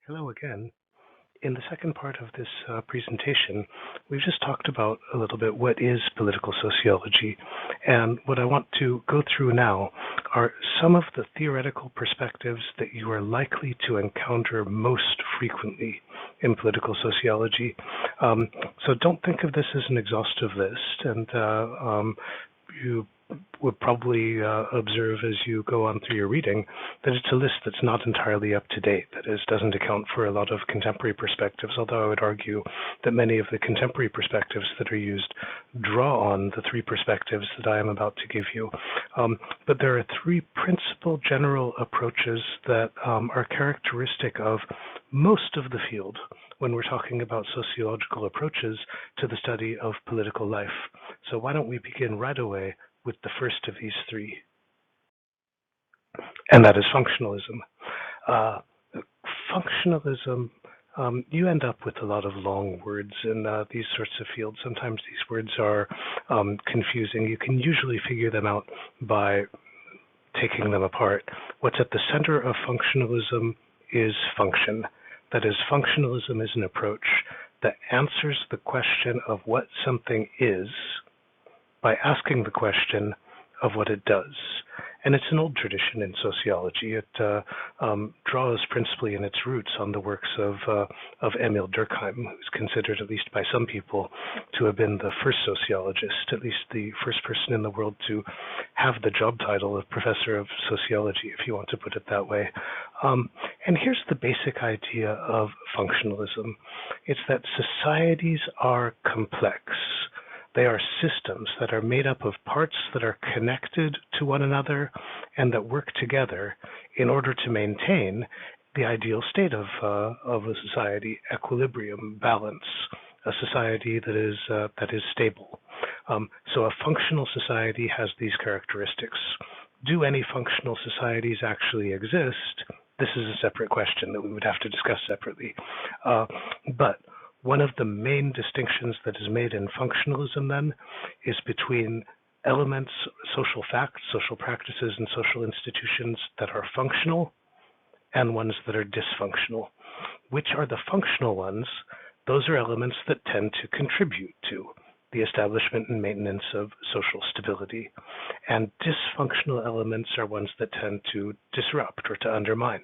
Hello again. In the second part of this presentation, we've just talked about a little bit what is political sociology, and what I want to go through now are some of the theoretical perspectives that you are likely to encounter most frequently in political sociology. So don't think of this as an exhaustive list, and you would probably observe as you go on through your reading that it's a list that's not entirely up to date, that is, doesn't account for a lot of contemporary perspectives, although I would argue that many of the contemporary perspectives that are used draw on the three perspectives that I am about to give you. But there are three principal general approaches that are characteristic of most of the field when we're talking about sociological approaches to the study of political life. So why don't we begin right away with the first of these three, and that is functionalism. Functionalism, you end up with a lot of long words in these sorts of fields. Sometimes these words are confusing. You can usually figure them out by taking them apart. What's at the center of functionalism is function. That is, functionalism is an approach that answers the question of what something is by asking the question of what it does. And it's an old tradition in sociology. It draws principally in its roots on the works of Emil Durkheim, who's considered, at least by some people, to have been the first sociologist, at least the first person in the world to have the job title of professor of sociology, if you want to put it that way. And here's the basic idea of functionalism. It's that societies are complex. They are systems that are made up of parts that are connected to one another and that work together in order to maintain the ideal state of a society: equilibrium, balance, a society that is stable. So a functional society has these characteristics. Do any functional societies actually exist? This is a separate question that we would have to discuss separately. But one of the main distinctions that is made in functionalism, then, is between elements, social facts, social practices, and social institutions that are functional and ones that are dysfunctional. Which are the functional ones? Those are elements that tend to contribute to the establishment and maintenance of social stability. And dysfunctional elements are ones that tend to disrupt or to undermine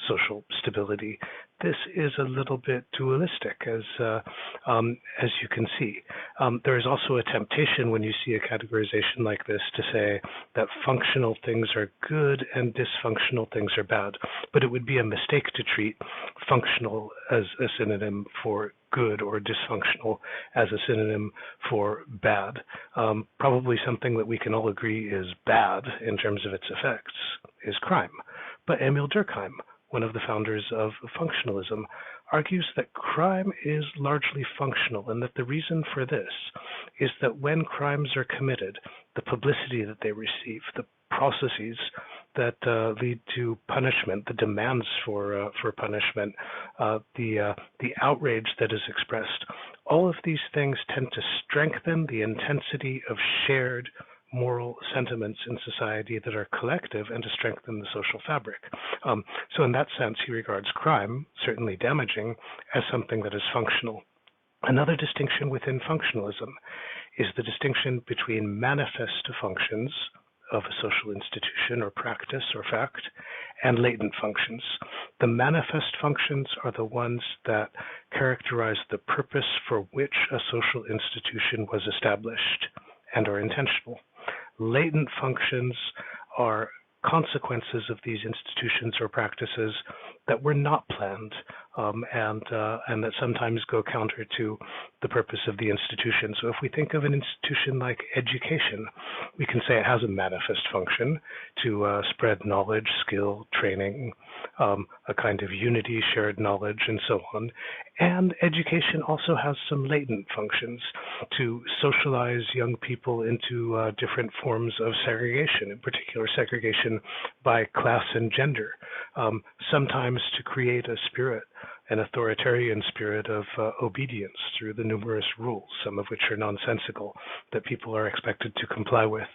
social stability. This is a little bit dualistic, as you can see. There is also a temptation when you see a categorization like this to say that functional things are good and dysfunctional things are bad. But it would be a mistake to treat functional as a synonym for good or dysfunctional as a synonym for bad. Probably something that we can all agree is bad in terms of its effects is crime. But Emil Durkheim, one of the founders of functionalism, argues that crime is largely functional, and that the reason for this is that when crimes are committed, the publicity that they receive, the processes that lead to punishment, the demands for punishment, the outrage that is expressed, all of these things tend to strengthen the intensity of shared moral sentiments in society that are collective and to strengthen the social fabric. So in that sense, he regards crime, certainly damaging, as something that is functional. Another distinction within functionalism is the distinction between manifest functions of a social institution or practice or fact and latent functions. The manifest functions are the ones that characterize the purpose for which a social institution was established and are intentional. Latent functions are consequences of these institutions or practices that were not planned and that sometimes go counter to the purpose of the institution. So if we think of an institution like education, we can say it has a manifest function to spread knowledge, skill, training, a kind of unity, shared knowledge, and so on. And education also has some latent functions to socialize young people into different forms of segregation, in particular segregation by class and gender, sometimes to create a spirit, an authoritarian spirit of obedience through the numerous rules, some of which are nonsensical, that people are expected to comply with.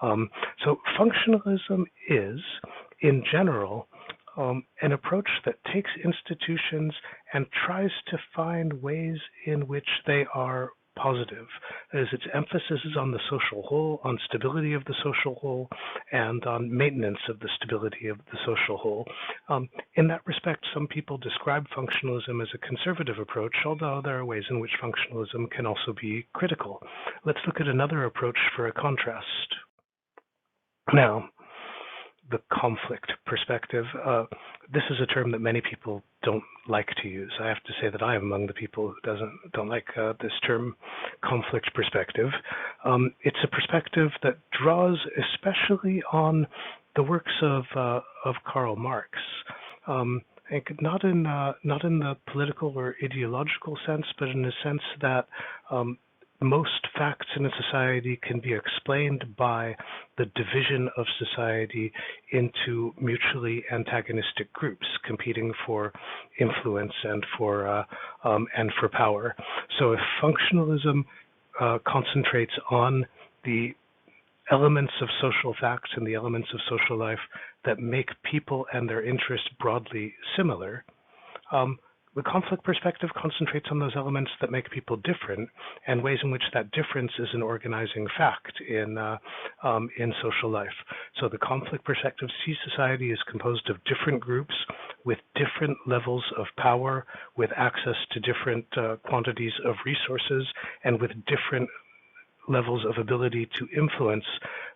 So functionalism is, in general, an approach that takes institutions and tries to find ways in which they are positive. As its emphasis is on the social whole, on stability of the social whole, and on maintenance of the stability of the social whole. In that respect, some people describe functionalism as a conservative approach, although there are ways in which functionalism can also be critical. Let's look at another approach for a contrast. Now, the conflict perspective. This is a term that many people don't like to use. I have to say that I am among the people who don't like this term, conflict perspective. It's a perspective that draws especially on the works of Karl Marx. Not in the political or ideological sense, but in the sense that most facts in a society can be explained by the division of society into mutually antagonistic groups competing for influence and for power. So if functionalism concentrates on the elements of social facts and the elements of social life that make people and their interests broadly similar, the conflict perspective concentrates on those elements that make people different and ways in which that difference is an organizing fact in social life. So the conflict perspective sees society as composed of different groups with different levels of power, with access to different quantities of resources, and with different levels of ability to influence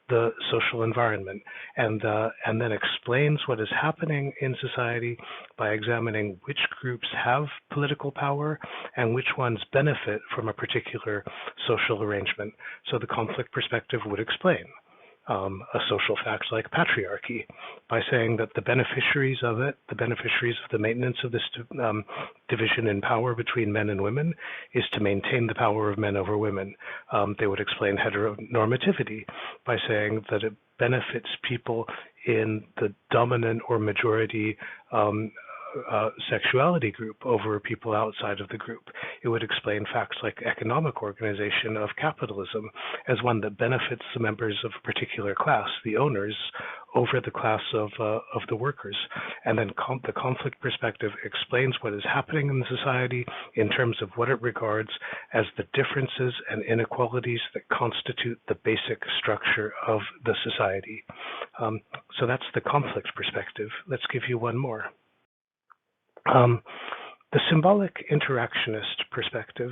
the social environment, and then explains what is happening in society by examining which groups have political power and which ones benefit from a particular social arrangement. So the conflict perspective would explain a social fact like patriarchy by saying that the beneficiaries of it, the beneficiaries of the maintenance of this division in power between men and women, is to maintain the power of men over women. They would explain heteronormativity by saying that it benefits people in the dominant or majority sexuality group over people outside of the group. It would explain facts like economic organization of capitalism as one that benefits the members of a particular class, the owners, over the class of the workers. And then the conflict perspective explains what is happening in society in terms of what it regards as the differences and inequalities that constitute the basic structure of the society. So that's the conflict perspective. Let's give you one more. The symbolic interactionist perspective,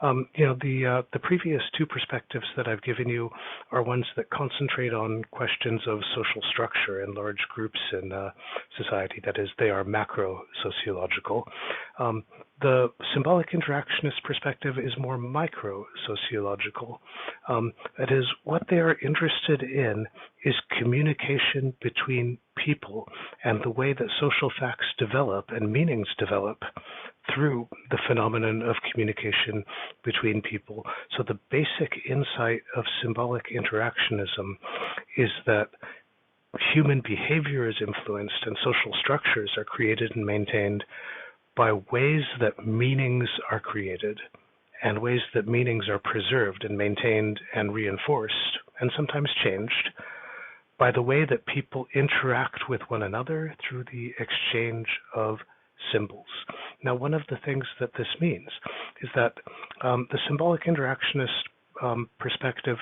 the previous two perspectives that I've given you are ones that concentrate on questions of social structure in large groups in society. That is, they are macro-sociological. The symbolic interactionist perspective is more micro-sociological. That is, what they are interested in is communication between people and the way that social facts develop and meanings develop through the phenomenon of communication between people. So the basic insight of symbolic interactionism is that human behavior is influenced and social structures are created and maintained by ways that meanings are created and ways that meanings are preserved and maintained and reinforced and sometimes changed by the way that people interact with one another through the exchange of symbols. Now, one of the things that this means is that the symbolic interactionist perspective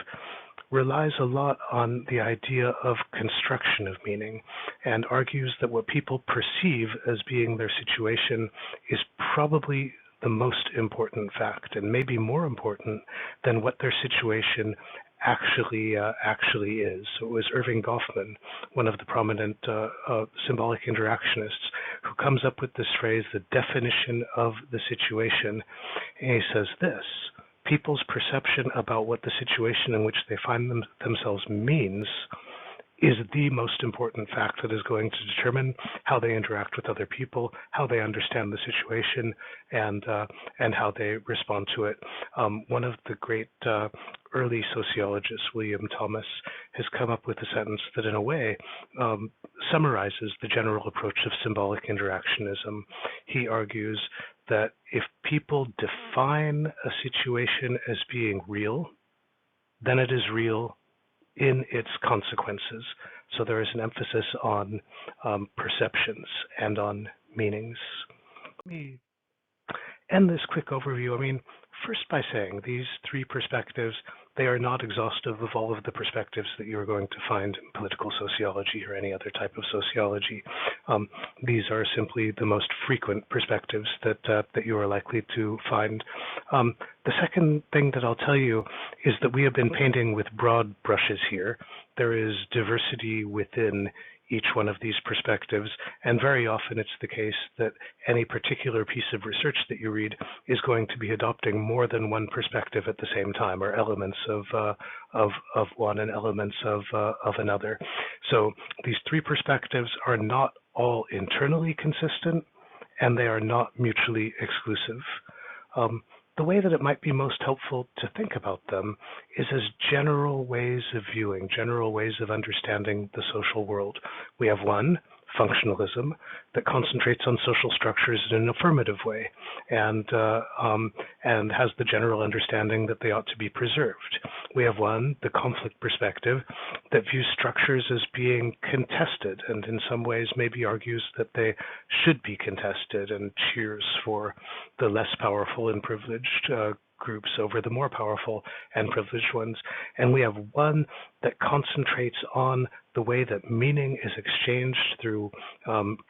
relies a lot on the idea of construction of meaning and argues that what people perceive as being their situation is probably the most important fact and maybe more important than what their situation actually is. So it was Irving Goffman, one of the prominent symbolic interactionists, who comes up with this phrase, the definition of the situation. And he says this: people's perception about what the situation in which they find themselves means is the most important fact that is going to determine how they interact with other people, how they understand the situation, and how they respond to it. One of the great early sociologists, William Thomas, has come up with a sentence that in a way summarizes the general approach of symbolic interactionism. He argues that if people define a situation as being real, then it is real in its consequences. So there is an emphasis on perceptions and on meanings. Let me end this quick overview. I mean, first by saying these three perspectives, they are not exhaustive of all of the perspectives that you are going to find in political sociology or any other type of sociology. These are simply the most frequent perspectives that you are likely to find. The second thing that I'll tell you is that we have been painting with broad brushes here. There is diversity within each one of these perspectives, and very often it's the case that any particular piece of research that you read is going to be adopting more than one perspective at the same time, or elements of one and elements of another. So these three perspectives are not all internally consistent, and they are not mutually exclusive. The way that it might be most helpful to think about them is as general ways of viewing, general ways of understanding the social world. We have one, functionalism, that concentrates on social structures in an affirmative way and has the general understanding that they ought to be preserved. We have one, the conflict perspective, that views structures as being contested and in some ways maybe argues that they should be contested and cheers for the less powerful and privileged groups over the more powerful and privileged ones. And we have one that concentrates on the way that meaning is exchanged through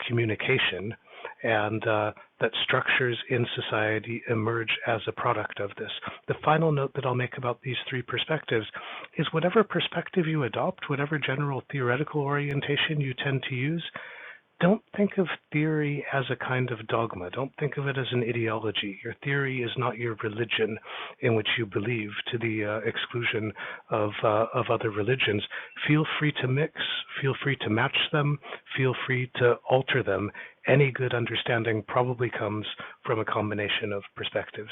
communication, and that structures in society emerge as a product of this. The final note that I'll make about these three perspectives is whatever perspective you adopt, whatever general theoretical orientation you tend to use, don't think of theory as a kind of dogma. Don't think of it as an ideology. Your theory is not your religion in which you believe to the exclusion of other religions. Feel free to mix, feel free to match them, feel free to alter them. Any good understanding probably comes from a combination of perspectives.